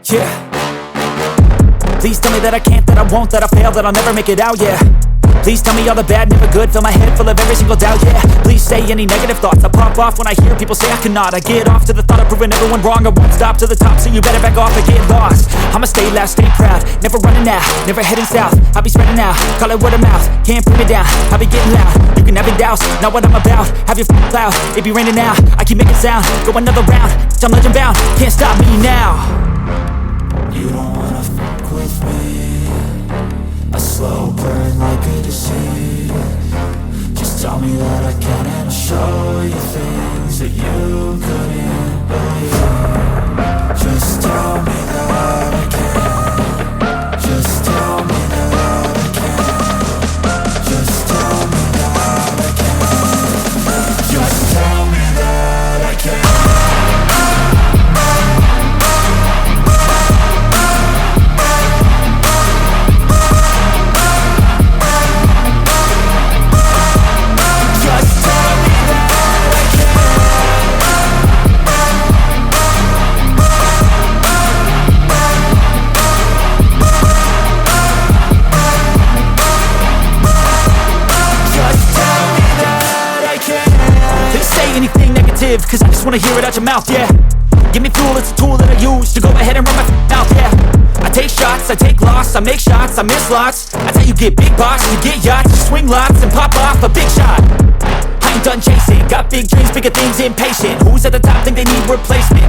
Yeah. Please tell me that I can't, that I won't, that I fail, that I'll never make it out, yeah. Please tell me all the bad, never good, fill my head full of every single doubt, yeah. Please say any negative thoughts, I pop off when I hear people say I cannot. I get off to the thought of proving everyone wrong, I won't stop to the top, so you better back off and get lost. I'ma stay loud, stay proud, never running out, never heading south. I'll be spreading out, call it word of mouth, can't put me down, I'll be getting loud. You can have your doubts, not what I'm about, have your cloud, it be raining now. I keep making sound, go another round, I'm legend bound, can't stop me now. You don't wanna fuck with me, a slow burn like a disease. Just tell me that I can and I'll show you things that you couldn't believe. Just tell me that I can. Just tell me that I can. Just tell me that I can. Just tell me that I can. Cause I just wanna hear it out your mouth, yeah. Give me fuel, it's a tool that I use to go ahead and run my mouth, yeah. I take shots, I take loss, I make shots, I miss lots. That's how you get big boss, you get yachts, you swing lots and pop off a big shot. I ain't done chasing, got big dreams, bigger things, impatient. Who's at the top think they need replacement?